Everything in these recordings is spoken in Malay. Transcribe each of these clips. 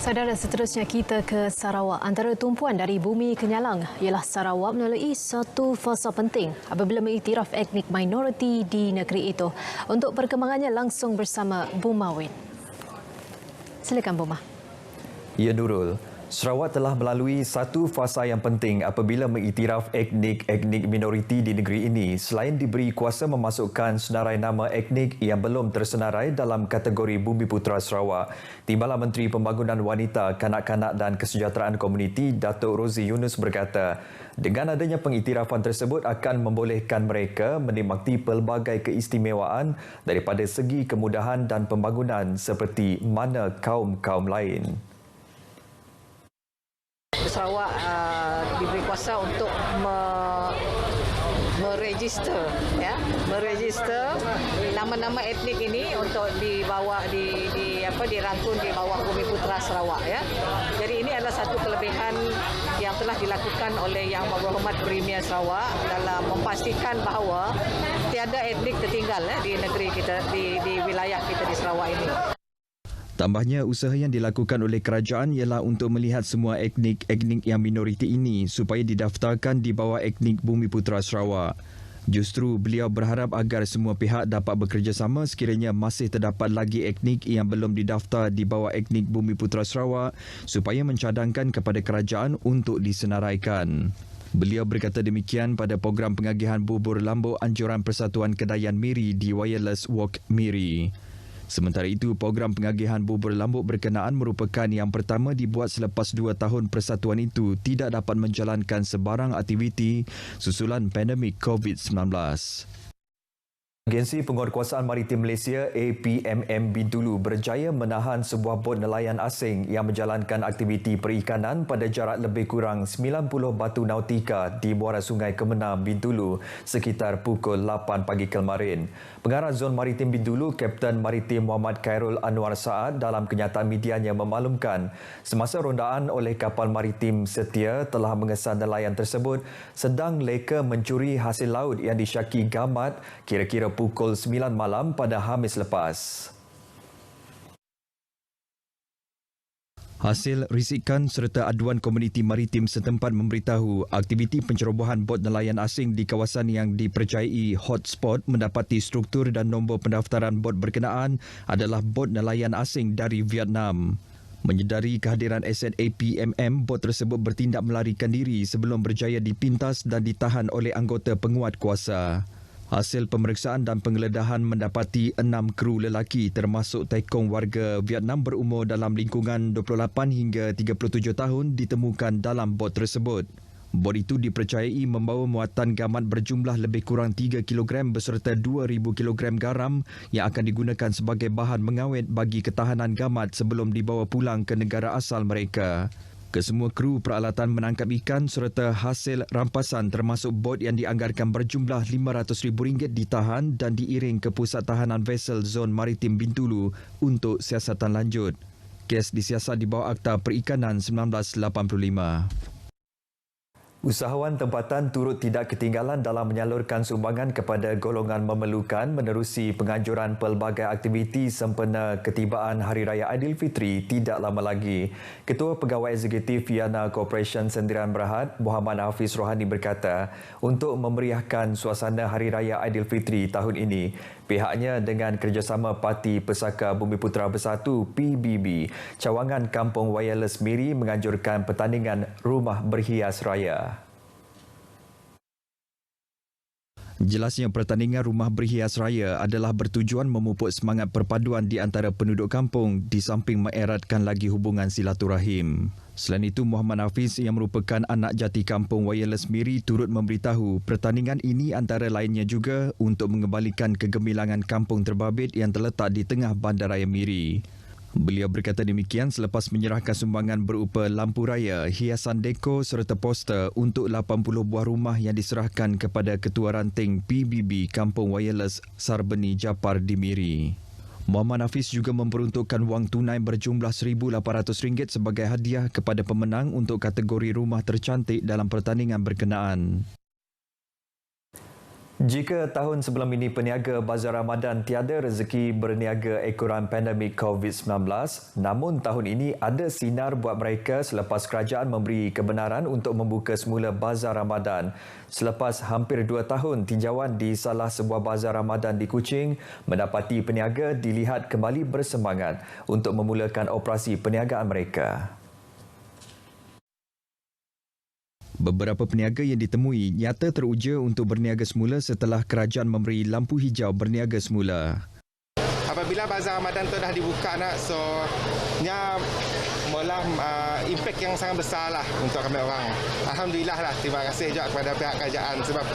Saudara, seterusnya kita ke Sarawak. Antara tumpuan dari bumi kenyalang ialah Sarawak melalui satu fasa penting apabila mengiktiraf etnik minoriti di negeri itu. Untuk perkembangannya langsung bersama Buma Win. Silakan Buma. Ya Nurul, Sarawak telah melalui satu fasa yang penting apabila mengiktiraf etnik minoriti di negeri ini selain diberi kuasa memasukkan senarai nama etnik yang belum tersenarai dalam kategori Bumi Putera Sarawak. Timbalan Menteri Pembangunan Wanita, Kanak-kanak dan Kesejahteraan Komuniti Datuk Rozi Yunus berkata, dengan adanya pengiktirafan tersebut akan membolehkan mereka menikmati pelbagai keistimewaan daripada segi kemudahan dan pembangunan seperti mana kaum-kaum lain. Sarawak diberi kuasa untuk meregister nama-nama etnik ini untuk dibawa dirangkum di bawah Bumi Putera Sarawak ya. Jadi ini adalah satu kelebihan yang telah dilakukan oleh Yang Berhormat Premier Sarawak dalam memastikan bahawa tiada etnik tertinggal di negeri kita, di wilayah kita di Sarawak ini. Tambahnya, usaha yang dilakukan oleh kerajaan ialah untuk melihat semua etnik yang minoriti ini supaya didaftarkan di bawah etnik Bumi Putera Sarawak. Justru beliau berharap agar semua pihak dapat bekerjasama sekiranya masih terdapat lagi etnik yang belum didaftar di bawah etnik Bumi Putera Sarawak supaya mencadangkan kepada kerajaan untuk disenaraikan. Beliau berkata demikian pada program pengagihan bubur lambuk anjuran Persatuan Kedayan Miri di Wireless Walk Miri. Sementara itu, program pengagihan bubur lambuk berkenaan merupakan yang pertama dibuat selepas 2 tahun persatuan itu tidak dapat menjalankan sebarang aktiviti susulan pandemik COVID-19. Agensi Penguatkuasaan Maritim Malaysia APMM Bintulu berjaya menahan sebuah bot nelayan asing yang menjalankan aktiviti perikanan pada jarak lebih kurang 90 batu nautika di muara Sungai Kemenang, Bintulu sekitar pukul 8 pagi kemarin. Pengarah Zon Maritim Bintulu, Kapten Maritim Muhammad Khairul Anwar Saad dalam kenyataan medianya memaklumkan semasa rondaan oleh kapal maritim setia telah mengesan nelayan tersebut sedang leka mencuri hasil laut yang disyaki gamat kira-kira pukul 9 malam pada Khamis lepas. Hasil risikan serta aduan komuniti maritim setempat memberitahu aktiviti pencerobohan bot nelayan asing di kawasan yang dipercayai hotspot mendapati struktur dan nombor pendaftaran bot berkenaan adalah bot nelayan asing dari Vietnam. Menyedari kehadiran aset APMM, bot tersebut bertindak melarikan diri sebelum berjaya dipintas dan ditahan oleh anggota penguat kuasa. Hasil pemeriksaan dan penggeledahan mendapati 6 kru lelaki termasuk tekong warga Vietnam berumur dalam lingkungan 28 hingga 37 tahun ditemukan dalam bot tersebut. Bot itu dipercayai membawa muatan gamat berjumlah lebih kurang 3 kg beserta 2,000 kg garam yang akan digunakan sebagai bahan mengawet bagi ketahanan gamat sebelum dibawa pulang ke negara asal mereka. Kesemua kru peralatan menangkap ikan serta hasil rampasan termasuk bot yang dianggarkan berjumlah RM500,000 ditahan dan diiring ke Pusat Tahanan Vesel Zon Maritim Bintulu untuk siasatan lanjut. Kes disiasat di bawah Akta Perikanan 1985. Usahawan tempatan turut tidak ketinggalan dalam menyalurkan sumbangan kepada golongan memerlukan menerusi penganjuran pelbagai aktiviti sempena ketibaan Hari Raya Aidilfitri tidak lama lagi. Ketua Pegawai Eksekutif Yana Corporation Sendirian Berhad, Muhammad Hafiz Rohani berkata, untuk memeriahkan suasana Hari Raya Aidilfitri tahun ini, pihaknya dengan kerjasama Parti Pesaka Bumi Putera Bersatu PBB, cawangan Kampung Wireless Miri menganjurkan pertandingan Rumah Berhias Raya. Jelasnya pertandingan Rumah Berhias Raya adalah bertujuan memupuk semangat perpaduan di antara penduduk kampung di samping mengeratkan lagi hubungan silaturahim. Selain itu, Muhammad Hafiz yang merupakan anak jati kampung Wireless Miri turut memberitahu pertandingan ini antara lainnya juga untuk mengembalikan kegemilangan kampung terbabit yang terletak di tengah bandaraya Miri. Beliau berkata demikian selepas menyerahkan sumbangan berupa lampu raya, hiasan dekor serta poster untuk 80 buah rumah yang diserahkan kepada Ketua Ranting PBB Kampung Wireless Sarbeni Japar di Miri. Muhammad Hafiz juga memperuntukkan wang tunai berjumlah RM1,800 sebagai hadiah kepada pemenang untuk kategori rumah tercantik dalam pertandingan berkenaan. Jika tahun sebelum ini peniaga Bazar Ramadan tiada rezeki berniaga ekoran pandemik COVID-19, namun tahun ini ada sinar buat mereka selepas kerajaan memberi kebenaran untuk membuka semula Bazar Ramadan. Selepas hampir 2 tahun tinjauan di salah sebuah Bazar Ramadan di Kuching, mendapati peniaga dilihat kembali bersemangat untuk memulakan operasi perniagaan mereka. Beberapa peniaga yang ditemui nyata teruja untuk berniaga semula setelah kerajaan memberi lampu hijau berniaga semula. Apabila Bazar Ramadan tu dah dibuka so nya malah impak yang sangat besar lah untuk kami orang. Alhamdulillah lah, terima kasih juga kepada pihak kerajaan sebab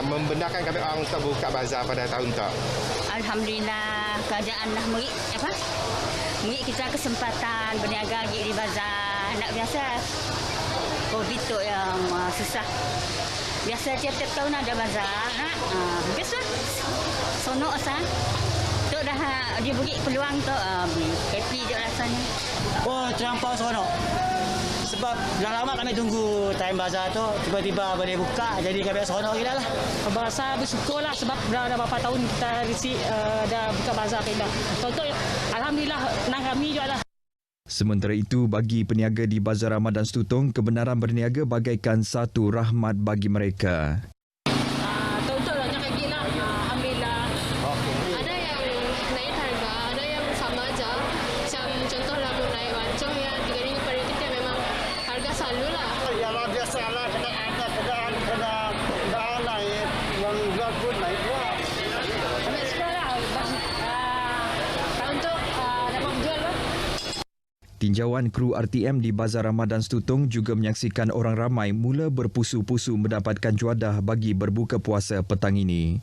membenarkan kami orang untuk buka bazar pada tahun tu. Alhamdulillah kerajaan dah beri kita kesempatan berniaga di bazar. Nak biasa COVID tu yang susah. Biasa tiap-tiap tahun ada bazar. Biasa sonok asal. Tu dah dia beri peluang tu happy je rasanya. Oh, terlampau seronok. Sebab dah lama kami tunggu time bazar tu, tiba-tiba boleh buka, jadi kami seronok gila lah. Rasa bersyukur lah sebab dah berapa tahun kita dah buka bazar kita. Contoh, Alhamdulillah, senang kami juga lah. Sementara itu, bagi peniaga di Bazar Ramadan Setutong, kebenaran berniaga bagaikan satu rahmat bagi mereka. Contoh lah, jangan lagi lah. Alhamdulillah. Ada yang naik harga, ada yang sama aja. Macam contoh lagu naik wancong ya, RM3 per ringgit ya memang harga selalu lah. Ya lah biasa lah, kena naik, yang jual pun naik pula. Kami suka lah. Tahun tu dapat jual lah. Tinjauan kru RTM di Bazar Ramadan Setutong juga menyaksikan orang ramai mula berpusu-pusu mendapatkan juadah bagi berbuka puasa petang ini.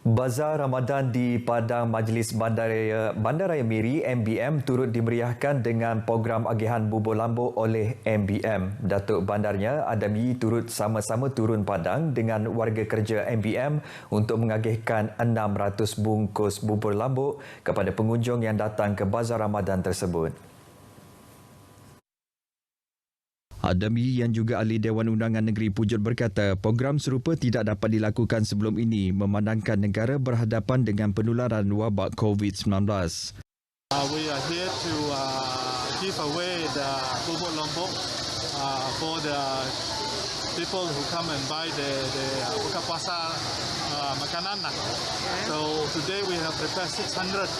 Bazar Ramadan di Padang Majlis Bandaraya Miri MBM turut dimeriahkan dengan program agihan bubur lambuk oleh MBM. Datuk Bandarnya Adami turut sama-sama turun padang dengan warga kerja MBM untuk mengagihkan 600 bungkus bubur lambuk kepada pengunjung yang datang ke Bazar Ramadan tersebut. Adami yang juga ahli Dewan Undangan Negeri Pujuk berkata program serupa tidak dapat dilakukan sebelum ini memandangkan negara berhadapan dengan penularan wabak COVID-19. We are here to give away the bubur lombok for the people who come and buy the buka puasa makanan. So today we have prepared 600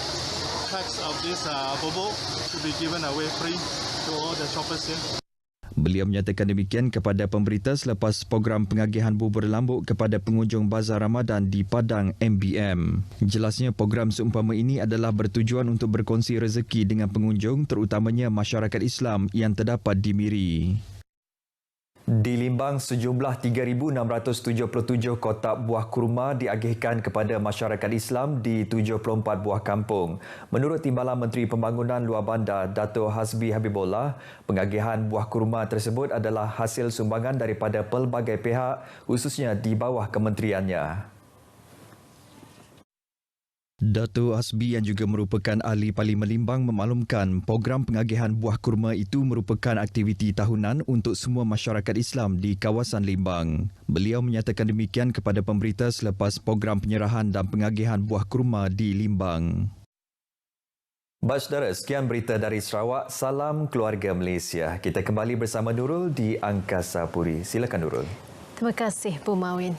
packs of this bubur to be given away free to all the shoppers here. Beliau menyatakan demikian kepada pemberita selepas program pengagihan bubur lambuk kepada pengunjung Bazar Ramadan di Padang MBM. Jelasnya program seumpama ini adalah bertujuan untuk berkongsi rezeki dengan pengunjung terutamanya masyarakat Islam yang terdapat di Miri. Di Limbang, sejumlah 3,677 kotak buah kurma diagihkan kepada masyarakat Islam di 74 buah kampung. Menurut Timbalan Menteri Pembangunan Luar Bandar, Dato' Hasbi Habibullah, pengagihan buah kurma tersebut adalah hasil sumbangan daripada pelbagai pihak, khususnya di bawah kementeriannya. Dato' Hasbi yang juga merupakan ahli Parlimen Limbang memaklumkan program pengagihan buah kurma itu merupakan aktiviti tahunan untuk semua masyarakat Islam di kawasan Limbang. Beliau menyatakan demikian kepada pemberita selepas program penyerahan dan pengagihan buah kurma di Limbang. Baik saudara, sekian berita dari Sarawak. Salam keluarga Malaysia. Kita kembali bersama Nurul di Angkasa Puri. Silakan Nurul. Terima kasih, Bu Mawin.